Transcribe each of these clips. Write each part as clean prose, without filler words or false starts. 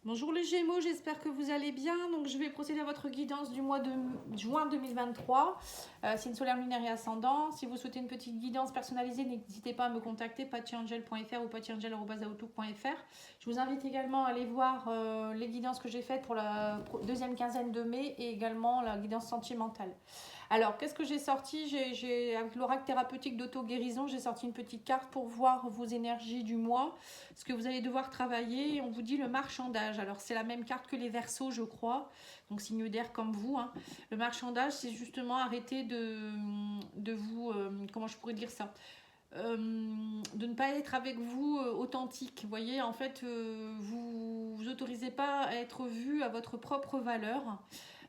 Bonjour les Gémeaux, j'espère que vous allez bien. Donc je vais procéder à votre guidance du mois de juin 2023. Signe solaire, lunaire et ascendant. Si vous souhaitez une petite guidance personnalisée, n'hésitez pas à me contacter patiangel.fr ou patiangel.outlook.fr. Je vous invite également à aller voir les guidances que j'ai faites pour la deuxième quinzaine de mai et également la guidance sentimentale. Alors, qu'est-ce que j'ai sorti? Avec l'oracle thérapeutique d'auto-guérison, j'ai sorti une petite carte pour voir vos énergies du mois, ce que vous allez devoir travailler. On vous dit le marchandage. Alors, c'est la même carte que les Verseaux, je crois, donc signe d'air comme vous. Hein. Le marchandage, c'est justement arrêter de vous... comment je pourrais dire ça de ne pas être avec vous authentique. Vous voyez, en fait, vous vous autorisez pas à être vu à votre propre valeur.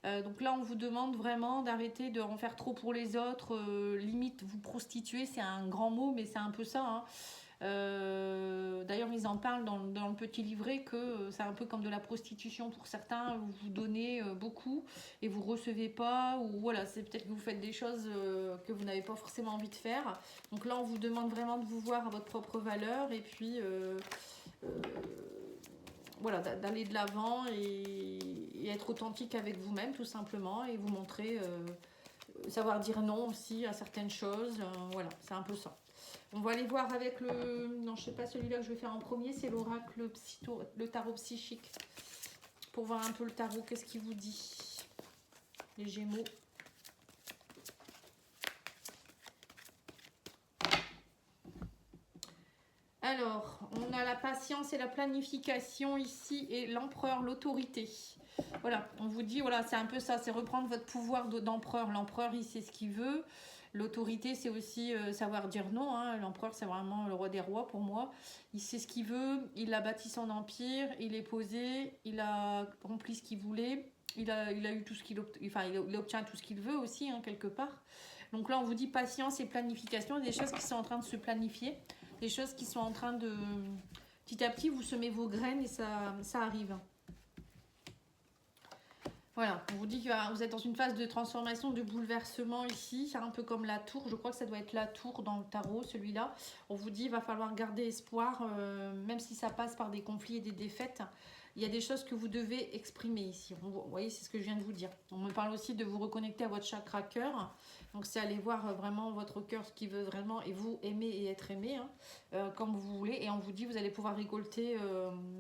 Donc là, on vous demande vraiment d'arrêter de en faire trop pour les autres. Limite, vous prostituer, c'est un grand mot, mais c'est un peu ça. Hein. D'ailleurs, ils en parlent dans le petit livret que c'est un peu comme de la prostitution pour certains. Vous donnez beaucoup et vous recevez pas. Ou voilà, c'est peut-être que vous faites des choses que vous n'avez pas forcément envie de faire. Donc là, on vous demande vraiment de vous voir à votre propre valeur et puis voilà, d'aller de l'avant et être authentique avec vous-même tout simplement et vous montrer, savoir dire non aussi à certaines choses. Voilà, c'est un peu ça. On va aller voir avec le... Non, je sais pas, celui-là que je vais faire en premier, c'est l'oracle, le tarot psychique. Pour voir un peu le tarot, qu'est-ce qu'il vous dit, les Gémeaux. Alors, on a la patience et la planification ici et l'empereur, l'autorité. Voilà, on vous dit, voilà, c'est un peu ça, c'est reprendre votre pouvoir d'empereur. L'empereur, il sait ce qu'il veut. L'autorité, c'est aussi savoir dire non. Hein. L'empereur, c'est vraiment le roi des rois pour moi. Il sait ce qu'il veut, il a bâti son empire, il est posé, il a rempli ce qu'il voulait. Il a eu tout ce qu'il enfin, il obtient tout ce qu'il veut aussi, hein, quelque part. Donc là, on vous dit patience et planification, des choses qui sont en train de se planifier, des choses qui sont en train de... Petit à petit, vous semez vos graines et ça arrive. Voilà, on vous dit que vous êtes dans une phase de transformation, de bouleversement ici, c'est un peu comme la tour, je crois que ça doit être la tour dans le tarot, celui-là. On vous dit qu'il va falloir garder espoir, même si ça passe par des conflits et des défaites. Il y a des choses que vous devez exprimer ici. Vous voyez, c'est ce que je viens de vous dire. On me parle aussi de vous reconnecter à votre chakra cœur. Donc c'est aller voir vraiment votre cœur, ce qu'il veut vraiment, et vous aimer et être aimé, hein, comme vous voulez. Et on vous dit que vous allez pouvoir récolter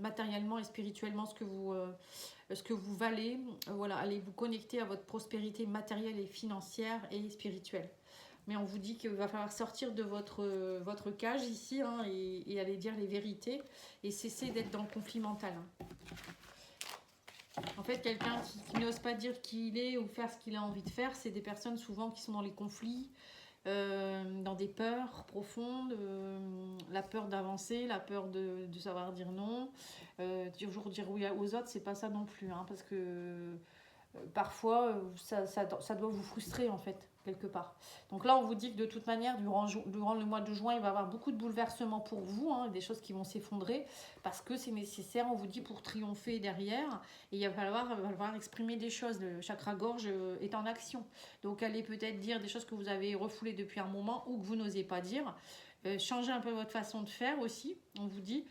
matériellement et spirituellement ce que vous valez. Voilà, allez vous connecter à votre prospérité matérielle et financière et spirituelle. Mais on vous dit qu'il va falloir sortir de votre cage ici, hein, et aller dire les vérités et cesser d'être dans le conflit mental. Hein. En fait, quelqu'un qui n'ose pas dire qui il est ou faire ce qu'il a envie de faire, c'est des personnes souvent qui sont dans les conflits, dans des peurs profondes, la peur d'avancer, la peur de savoir dire non, toujours dire oui aux autres, c'est pas ça non plus, hein, parce que parfois ça doit vous frustrer en fait, quelque part. Donc là, on vous dit que de toute manière, durant le mois de juin, il va y avoir beaucoup de bouleversements pour vous, hein, des choses qui vont s'effondrer, parce que c'est nécessaire, on vous dit, pour triompher derrière, et il va falloir exprimer des choses. Le chakra-gorge est en action. Donc allez peut-être dire des choses que vous avez refoulées depuis un moment, ou que vous n'osez pas dire. Changez un peu votre façon de faire aussi, on vous dit.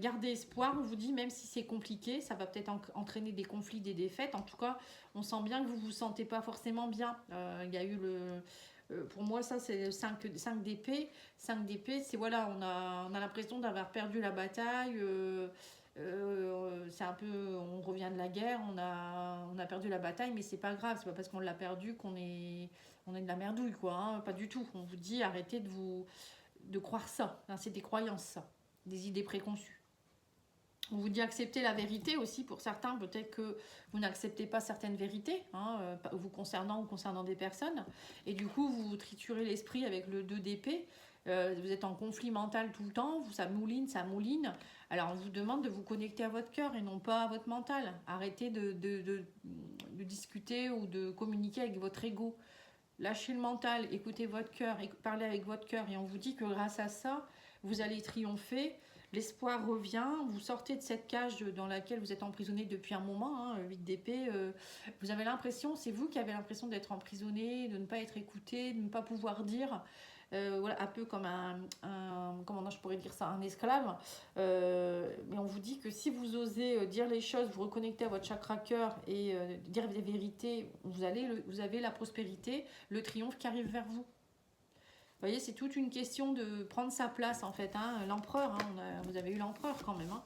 Gardez espoir, on vous dit, même si c'est compliqué, ça va peut-être entraîner des conflits, des défaites. En tout cas, on sent bien que vous ne vous sentez pas forcément bien. Il y a eu pour moi, ça, c'est 5 d'épée. 5 d'épée, c'est voilà, on a l'impression d'avoir perdu la bataille. C'est un peu, on revient de la guerre, on a perdu la bataille, mais c'est pas grave, c'est pas parce qu'on l'a perdu qu'on est de la merdouille, quoi, hein, pas du tout. On vous dit, arrêtez de croire ça, hein, c'est des croyances, ça, des idées préconçues. On vous dit accepter la vérité aussi, pour certains, peut-être que vous n'acceptez pas certaines vérités, hein, vous concernant ou concernant des personnes, et du coup vous triturez l'esprit avec le 2 d'épée, vous êtes en conflit mental tout le temps, ça mouline, alors on vous demande de vous connecter à votre cœur et non pas à votre mental. Arrêtez de discuter ou de communiquer avec votre ego. Lâchez le mental, écoutez votre cœur, parlez avec votre cœur, et on vous dit que grâce à ça, vous allez triompher. L'espoir revient, vous sortez de cette cage dans laquelle vous êtes emprisonné depuis un moment, hein, 8 d'épée. Vous avez l'impression, c'est vous qui avez l'impression d'être emprisonné, de ne pas être écouté, de ne pas pouvoir dire. voilà, un peu comme comment je pourrais dire ça, un esclave. Mais on vous dit que si vous osez dire les choses, vous reconnectez à votre chakra cœur et dire des vérités, vous avez la prospérité, le triomphe qui arrive vers vous. Vous voyez, c'est toute une question de prendre sa place en fait. Hein. L'empereur, hein, vous avez eu l'empereur quand même. Hein.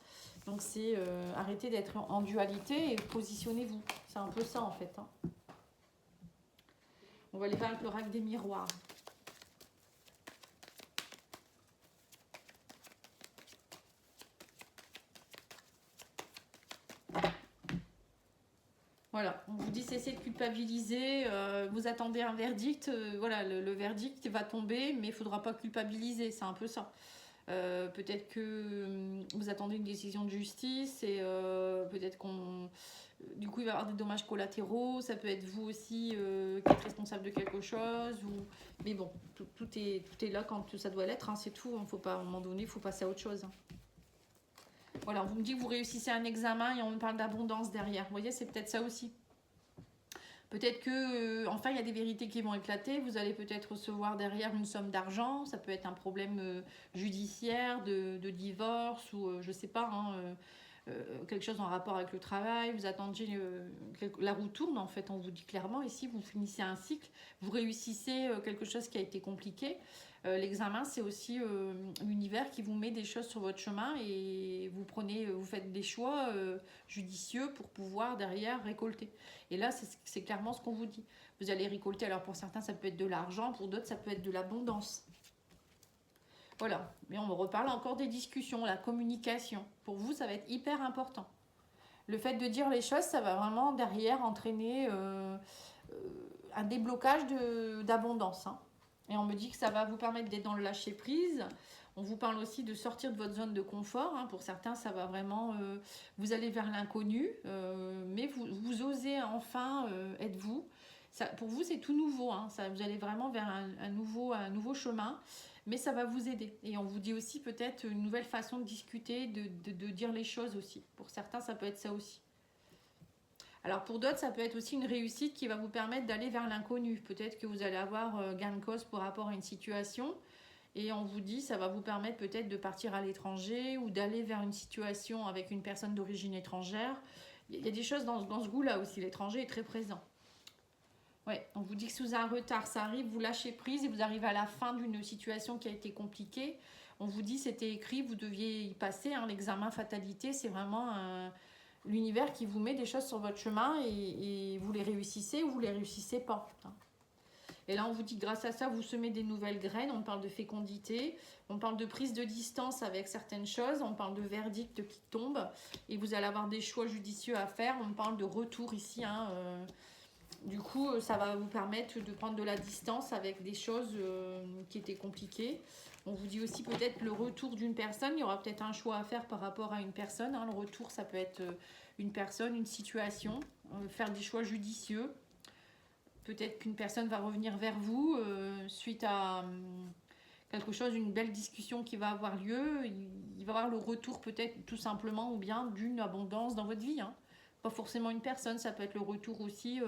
Donc c'est arrêter d'être en dualité et positionnez-vous. C'est un peu ça en fait. Hein. On va aller voir avec l'oracle des miroirs. Voilà, on vous dit cessez de culpabiliser, vous attendez un verdict, voilà, le verdict va tomber, mais il ne faudra pas culpabiliser, c'est un peu ça. Peut-être que vous attendez une décision de justice et peut-être du coup il va y avoir des dommages collatéraux, ça peut être vous aussi qui êtes responsable de quelque chose, mais bon, tout est là quand ça doit l'être, hein, c'est tout, hein, faut pas, à un moment donné, il faut passer à autre chose. Hein. Voilà, on vous me dit que vous réussissez un examen et on me parle d'abondance derrière. Vous voyez, c'est peut-être ça aussi. Peut-être que, enfin, il y a des vérités qui vont éclater. Vous allez peut-être recevoir derrière une somme d'argent. Ça peut être un problème judiciaire, de divorce ou je sais pas, hein, quelque chose en rapport avec le travail. Vous attendiez, la roue tourne en fait. On vous dit clairement ici, vous finissez un cycle, vous réussissez quelque chose qui a été compliqué. L'examen, c'est aussi l'univers qui vous met des choses sur votre chemin et vous faites des choix judicieux pour pouvoir derrière récolter. Et là, c'est clairement ce qu'on vous dit. Vous allez récolter, alors pour certains, ça peut être de l'argent, pour d'autres, ça peut être de l'abondance. Voilà, mais on me reparle encore des discussions, la communication. Pour vous, ça va être hyper important. Le fait de dire les choses, ça va vraiment derrière entraîner un déblocage d'abondance. Hein. Et on me dit que ça va vous permettre d'être dans le lâcher prise. On vous parle aussi de sortir de votre zone de confort. Hein. Pour certains, ça va vraiment... vous allez vers l'inconnu, mais vous osez enfin être vous. Ça, pour vous, c'est tout nouveau. Hein. Ça, vous allez vraiment vers un nouveau chemin, mais ça va vous aider. Et on vous dit aussi peut-être une nouvelle façon de discuter, de dire les choses aussi. Pour certains, ça peut être ça aussi. Alors pour d'autres, ça peut être aussi une réussite qui va vous permettre d'aller vers l'inconnu. Peut-être que vous allez avoir gain de cause par rapport à une situation et on vous dit ça va vous permettre peut-être de partir à l'étranger ou d'aller vers une situation avec une personne d'origine étrangère. Il y a des choses dans ce goût-là aussi, l'étranger est très présent. Ouais, on vous dit que sous un retard, ça arrive, vous lâchez prise et vous arrivez à la fin d'une situation qui a été compliquée. On vous dit c'était écrit, vous deviez y passer. Hein, l'examen fatalité, c'est vraiment l'univers qui vous met des choses sur votre chemin et vous les réussissez ou vous les réussissez pas. Et là, on vous dit que grâce à ça, vous semez des nouvelles graines. On parle de fécondité, on parle de prise de distance avec certaines choses, on parle de verdict qui tombe et vous allez avoir des choix judicieux à faire. On parle de retour ici. Hein, du coup, ça va vous permettre de prendre de la distance avec des choses qui étaient compliquées. On vous dit aussi peut-être le retour d'une personne. Il y aura peut-être un choix à faire par rapport à une personne. Hein. Le retour, ça peut être une personne, une situation. Faire des choix judicieux. Peut-être qu'une personne va revenir vers vous suite à quelque chose, une belle discussion qui va avoir lieu. Il va y avoir le retour peut-être tout simplement ou bien d'une abondance dans votre vie. Hein. Pas forcément une personne, ça peut être le retour aussi.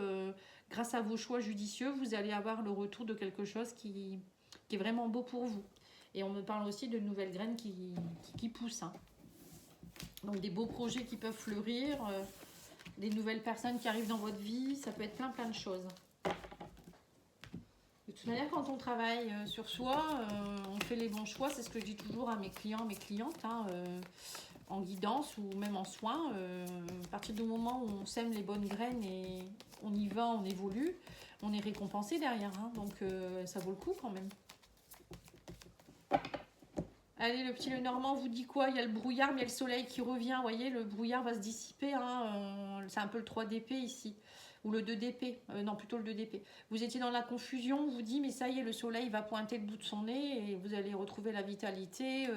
Grâce à vos choix judicieux, vous allez avoir le retour de quelque chose qui est vraiment beau pour vous. Et on me parle aussi de nouvelles graines qui poussent. Hein. Donc des beaux projets qui peuvent fleurir, des nouvelles personnes qui arrivent dans votre vie, ça peut être plein de choses. De toute manière, quand on travaille sur soi, on fait les bons choix, c'est ce que je dis toujours à mes clients, mes clientes, hein, en guidance ou même en soins. À partir du moment où on sème les bonnes graines et on y va, on évolue, on est récompensé derrière. Hein, donc ça vaut le coup quand même. Allez, le petit Lenormand vous dit quoi? Il y a le brouillard, mais il y a le soleil qui revient. Vous voyez, le brouillard va se dissiper. Hein, c'est un peu le 3 d'épée ici. Ou le 2 d'épée. Non, plutôt le 2 d'épée. Vous étiez dans la confusion, on vous dit, mais ça y est, le soleil va pointer le bout de son nez et vous allez retrouver la vitalité.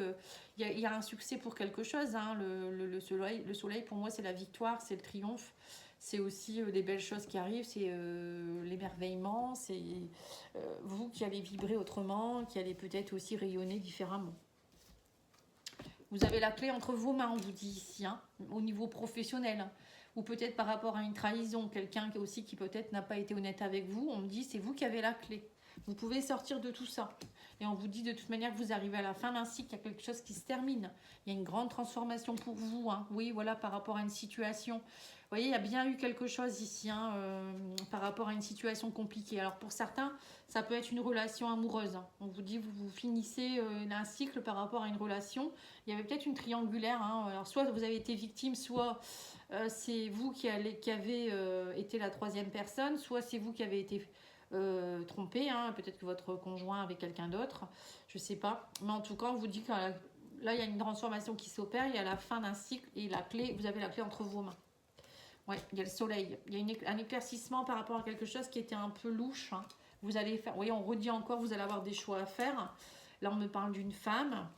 Il y a un succès pour quelque chose. Hein, le soleil, pour moi, c'est la victoire, c'est le triomphe. C'est aussi des belles choses qui arrivent, c'est l'émerveillement, c'est vous qui allez vibrer autrement, qui allez peut-être aussi rayonner différemment. Vous avez la clé entre vos mains, on vous dit ici, hein, au niveau professionnel. Ou peut-être par rapport à une trahison, quelqu'un qui peut-être n'a pas été honnête avec vous, on me dit c'est vous qui avez la clé. Vous pouvez sortir de tout ça. Et on vous dit de toute manière que vous arrivez à la fin d'un cycle, il y a quelque chose qui se termine. Il y a une grande transformation pour vous. Hein. Oui, voilà, par rapport à une situation. Vous voyez, il y a bien eu quelque chose ici par rapport à une situation compliquée. Alors pour certains, ça peut être une relation amoureuse. Hein. On vous dit, vous finissez un cycle par rapport à une relation. Il y avait peut-être une triangulaire. Hein. Alors soit vous avez été victime, soit c'est vous qui avez été la troisième personne, soit c'est vous qui avez été trompé, hein. Peut-être que votre conjoint avec quelqu'un d'autre, je sais pas. Mais en tout cas, on vous dit que là, il y a une transformation qui s'opère, il y a la fin d'un cycle et la clé, vous avez la clé entre vos mains. Ouais, il y a le soleil, il y a un éclaircissement par rapport à quelque chose qui était un peu louche. Hein. Vous allez faire, vous voyez, on redit encore, vous allez avoir des choix à faire. Là, on me parle d'une femme.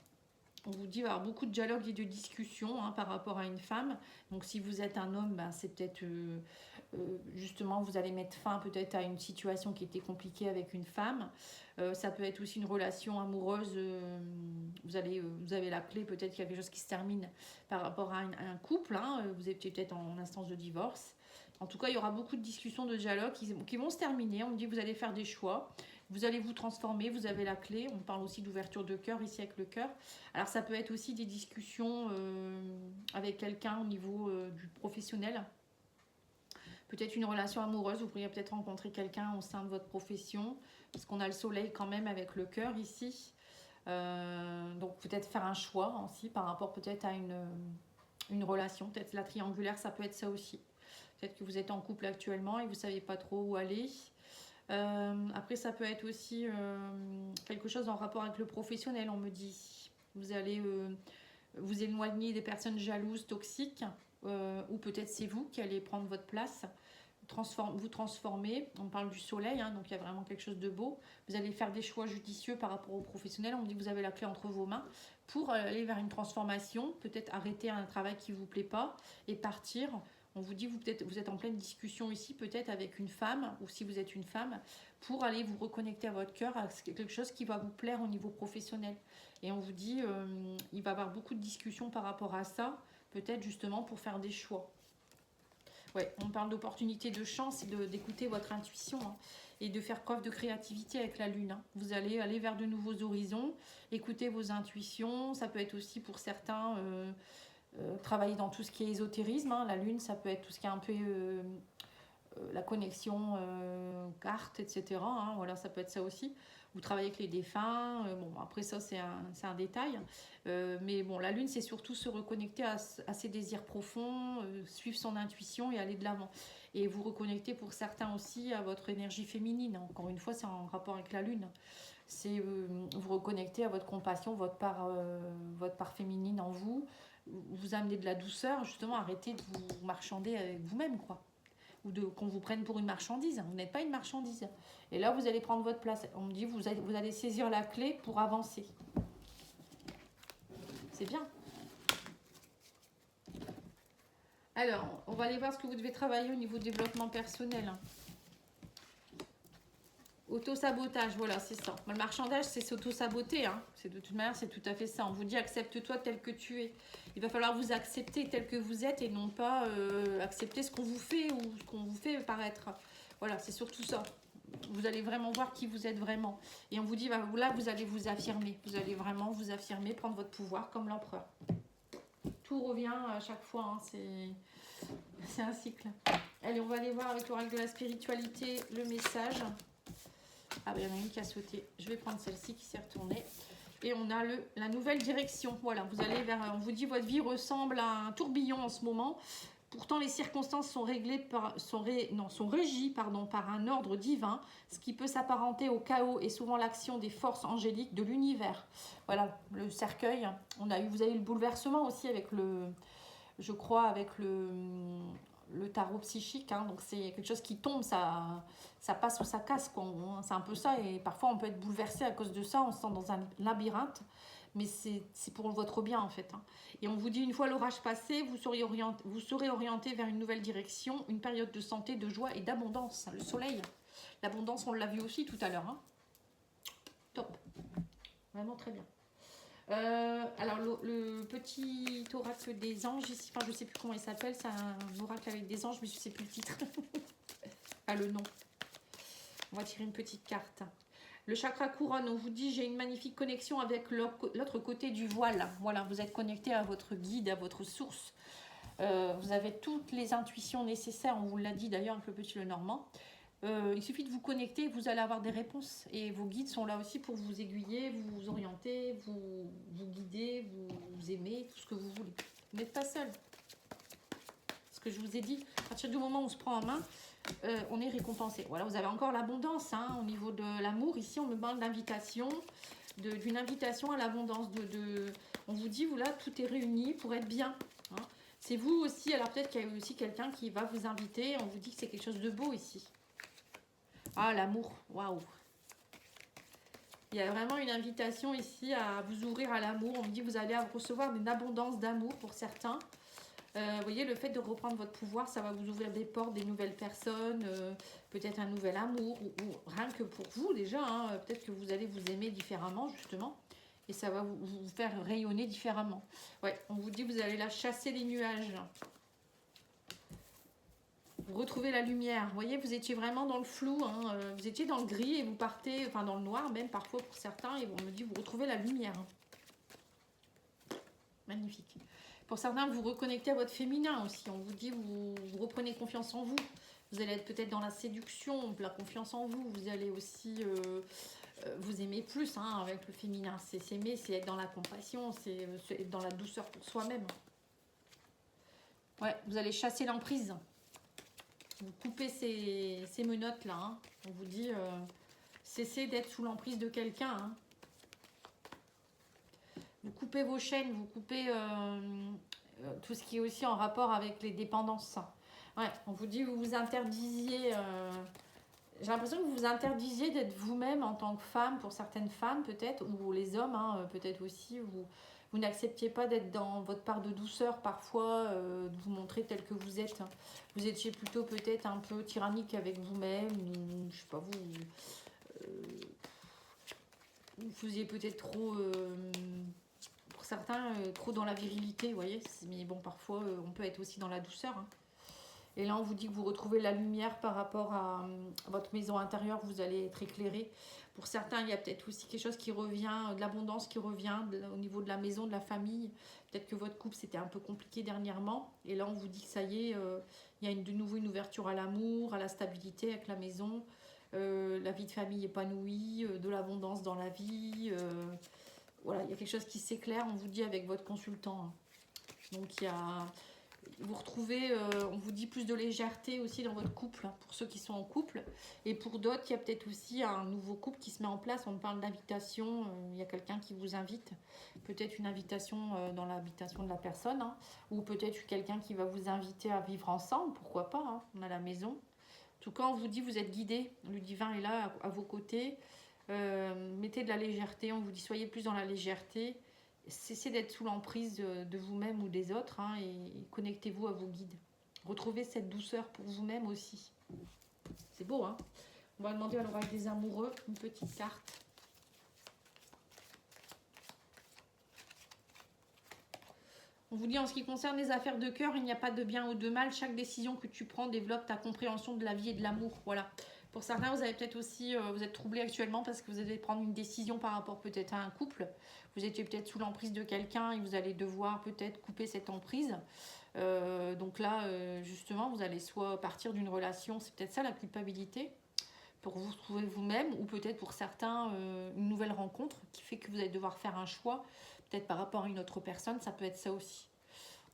On vous dit il va y avoir beaucoup de dialogue et de discussion par rapport à une femme. Donc si vous êtes un homme, c'est peut-être justement vous allez mettre fin peut-être à une situation qui était compliquée avec une femme. Ça peut être aussi une relation amoureuse. Vous avez la clé, peut-être qu'il y a quelque chose qui se termine par rapport à un couple. Hein. Vous êtes peut-être en instance de divorce. En tout cas, il y aura beaucoup de discussions, de dialogues qui vont se terminer. On me dit que vous allez faire des choix. Vous allez vous transformer, vous avez la clé. On parle aussi d'ouverture de cœur ici avec le cœur. Alors ça peut être aussi des discussions avec quelqu'un au niveau du professionnel. Peut-être une relation amoureuse, vous pourriez peut-être rencontrer quelqu'un au sein de votre profession. Parce qu'on a le soleil quand même avec le cœur ici. Donc peut-être faire un choix aussi par rapport peut-être à une relation. Peut-être la triangulaire, ça peut être ça aussi. Peut-être que vous êtes en couple actuellement et vous ne savez pas trop où aller. Après, ça peut être aussi quelque chose en rapport avec le professionnel, on me dit. Vous allez vous éloigner des personnes jalouses, toxiques, ou peut-être c'est vous qui allez prendre votre place, vous transformer. On parle du soleil, hein, donc il y a vraiment quelque chose de beau. Vous allez faire des choix judicieux par rapport au professionnel. On me dit que vous avez la clé entre vos mains pour aller vers une transformation, peut-être arrêter un travail qui ne vous plaît pas et partir. On vous dit, vous êtes en pleine discussion ici, peut-être avec une femme, ou si vous êtes une femme, pour aller vous reconnecter à votre cœur, à quelque chose qui va vous plaire au niveau professionnel. Et on vous dit, il va y avoir beaucoup de discussions par rapport à ça, peut-être justement pour faire des choix. Ouais, on parle d'opportunité, de chance et d'écouter votre intuition hein, et de faire preuve de créativité avec la lune. Hein. Vous allez aller vers de nouveaux horizons, écouter vos intuitions. Ça peut être aussi pour certains... travailler dans tout ce qui est ésotérisme, hein. La lune ça peut être tout ce qui est un peu la connexion carte, etc. Hein. Voilà, ça peut être ça aussi. Vous travaillez avec les défunts, bon après ça c'est un détail, mais bon la lune c'est surtout se reconnecter à ses désirs profonds, suivre son intuition et aller de l'avant. Et vous reconnecter pour certains aussi à votre énergie féminine. Encore une fois c'est en rapport avec la lune. C'est vous reconnecter à votre compassion, votre part féminine en vous. Vous amener de la douceur, justement, arrêtez de vous marchander avec vous-même, quoi. Ou qu'on vous prenne pour une marchandise. Vous n'êtes pas une marchandise. Et là, vous allez prendre votre place. On me dit, vous allez saisir la clé pour avancer. C'est bien. Alors, on va aller voir ce que vous devez travailler au niveau développement personnel. Auto-sabotage, voilà, c'est ça. Le marchandage, c'est s'auto-saboter. Hein. De toute manière, c'est tout à fait ça. On vous dit, accepte-toi tel que tu es. Il va falloir vous accepter tel que vous êtes et non pas accepter ce qu'on vous fait ou ce qu'on vous fait paraître. Voilà, c'est surtout ça. Vous allez vraiment voir qui vous êtes vraiment. Et on vous dit, là, vous allez vous affirmer. Vous allez vraiment vous affirmer, prendre votre pouvoir comme l'empereur. Tout revient à chaque fois. Hein. C'est un cycle. Allez, on va aller voir avec l'oracle de la spiritualité le message. Ah ben il y en a une qui a sauté. Je vais prendre celle-ci qui s'est retournée. Et on a la nouvelle direction. Voilà, vous allez vers... On vous dit votre vie ressemble à un tourbillon en ce moment. Pourtant, les circonstances sont régies par un ordre divin, ce qui peut s'apparenter au chaos et souvent l'action des forces angéliques de l'univers. Voilà, le cercueil. Vous avez eu le bouleversement aussi avec je crois, avec le tarot psychique, hein, donc c'est quelque chose qui tombe, ça passe ou ça casse, quoi. C'est un peu ça, et parfois on peut être bouleversé à cause de ça, on se sent dans un labyrinthe, mais c'est pour votre bien en fait. Hein. Et on vous dit, une fois l'orage passé, vous serez orienté vers une nouvelle direction, une période de santé, de joie et d'abondance. Le soleil, l'abondance, on l'a vu aussi tout à l'heure. Hein. Top, vraiment très bien. Alors le petit oracle des anges ici, enfin je sais plus comment il s'appelle, c'est un oracle avec des anges mais je sais plus le titre. Ah le nom. On va tirer une petite carte. Le chakra couronne, on vous dit, j'ai une magnifique connexion avec l'autre côté du voile. Voilà, vous êtes connecté à votre guide, à votre source. Vous avez toutes les intuitions nécessaires, on vous l'a dit d'ailleurs avec le petit Lenormand. Il suffit de vous connecter, vous allez avoir des réponses. Et vos guides sont là aussi pour vous aiguiller, vous orienter, vous guider, vous aimer, tout ce que vous voulez. Vous n'êtes pas seul. Ce que je vous ai dit, à partir du moment où on se prend en main, on est récompensé. Voilà, vous avez encore l'abondance au niveau de l'amour. Ici, on me parle d'invitation, d'une invitation à l'abondance. On vous dit, voilà, tout est réuni pour être bien. Hein. C'est vous aussi, alors peut-être qu'il y a aussi quelqu'un qui va vous inviter. On vous dit que c'est quelque chose de beau ici. Ah, l'amour, waouh. Il y a vraiment une invitation ici à vous ouvrir à l'amour. On me dit que vous allez recevoir une abondance d'amour pour certains. Vous voyez, le fait de reprendre votre pouvoir, ça va vous ouvrir des portes, des nouvelles personnes, peut-être un nouvel amour, ou rien que pour vous déjà. Hein, peut-être que vous allez vous aimer différemment, justement. Et ça va vous faire rayonner différemment. Ouais, on vous dit que vous allez là chasser les nuages. Vous retrouvez la lumière. Vous voyez, vous étiez vraiment dans le flou. Hein, vous étiez dans le gris et vous partez, enfin dans le noir même parfois pour certains. Et on me dit, vous retrouvez la lumière. Magnifique. Pour certains, vous reconnectez à votre féminin aussi. On vous dit, vous reprenez confiance en vous. Vous allez être peut-être dans la séduction, la confiance en vous. Vous allez aussi vous aimer plus avec le féminin. C'est s'aimer, c'est être dans la compassion, c'est être dans la douceur pour soi-même. Ouais, vous allez chasser l'emprise. Vous coupez ces menottes-là. Hein. On vous dit, cessez d'être sous l'emprise de quelqu'un. Hein. Vous coupez vos chaînes, vous coupez tout ce qui est aussi en rapport avec les dépendances. Ouais, on vous dit, vous vous interdisiez... j'ai l'impression que vous vous interdisiez d'être vous-même en tant que femme, pour certaines femmes peut-être, ou les hommes peut-être aussi. Vous n'acceptiez pas d'être dans votre part de douceur parfois, de vous montrer tel que vous êtes. Vous étiez plutôt peut-être un peu tyrannique avec vous-même, ou je sais pas, vous faisiez peut-être trop... certains trop dans la virilité, vous voyez, mais bon, parfois on peut être aussi dans la douceur. Hein. Et là, on vous dit que vous retrouvez la lumière par rapport à votre maison intérieure, vous allez être éclairé. Pour certains, il y a peut-être aussi quelque chose qui revient, de l'abondance qui revient au niveau de la maison, de la famille. Peut-être que votre couple, c'était un peu compliqué dernièrement. Et là, on vous dit que ça y est, il y a de nouveau une ouverture à l'amour, à la stabilité avec la maison. La vie de famille épanouie, de l'abondance dans la vie. Voilà, il y a quelque chose qui s'éclaire, on vous dit, avec votre consultant. Donc, vous retrouvez, on vous dit, plus de légèreté aussi dans votre couple, pour ceux qui sont en couple. Et pour d'autres, il y a peut-être aussi un nouveau couple qui se met en place. On parle d'invitation, il y a quelqu'un qui vous invite. Peut-être une invitation dans l'habitation de la personne. Hein, ou peut-être quelqu'un qui va vous inviter à vivre ensemble, pourquoi pas, hein, on a la maison. En tout cas, on vous dit, vous êtes guidés. Le divin est là, à vos côtés. Mettez de la légèreté, on vous dit soyez plus dans la légèreté, cessez d'être sous l'emprise de vous-même ou des autres et connectez-vous à vos guides. Retrouvez cette douceur pour vous-même aussi. C'est beau, hein. On va demander à l'oracle des amoureux une petite carte. On vous dit en ce qui concerne les affaires de cœur, il n'y a pas de bien ou de mal. Chaque décision que tu prends développe ta compréhension de la vie et de l'amour. Voilà. Pour certains, vous avez peut-être aussi, vous êtes troublé actuellement parce que vous allez prendre une décision par rapport peut-être à un couple. Vous étiez peut-être sous l'emprise de quelqu'un et vous allez devoir peut-être couper cette emprise. Donc là, justement, vous allez soit partir d'une relation, c'est peut-être ça la culpabilité, pour vous trouver vous-même, ou peut-être pour certains, une nouvelle rencontre qui fait que vous allez devoir faire un choix, peut-être par rapport à une autre personne, ça peut être ça aussi.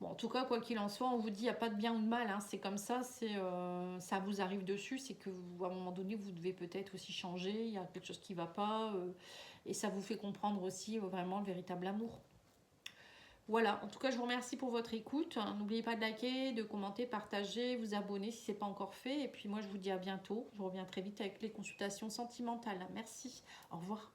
Bon, en tout cas, quoi qu'il en soit, on vous dit, il n'y a pas de bien ou de mal, hein, c'est comme ça, ça vous arrive dessus, c'est que à un moment donné, vous devez peut-être aussi changer, il y a quelque chose qui ne va pas, et ça vous fait comprendre aussi vraiment le véritable amour. Voilà, en tout cas, je vous remercie pour votre écoute. N'oubliez pas de liker, de commenter, partager, vous abonner si ce n'est pas encore fait. Et puis moi, je vous dis à bientôt. Je reviens très vite avec les consultations sentimentales. Merci, au revoir.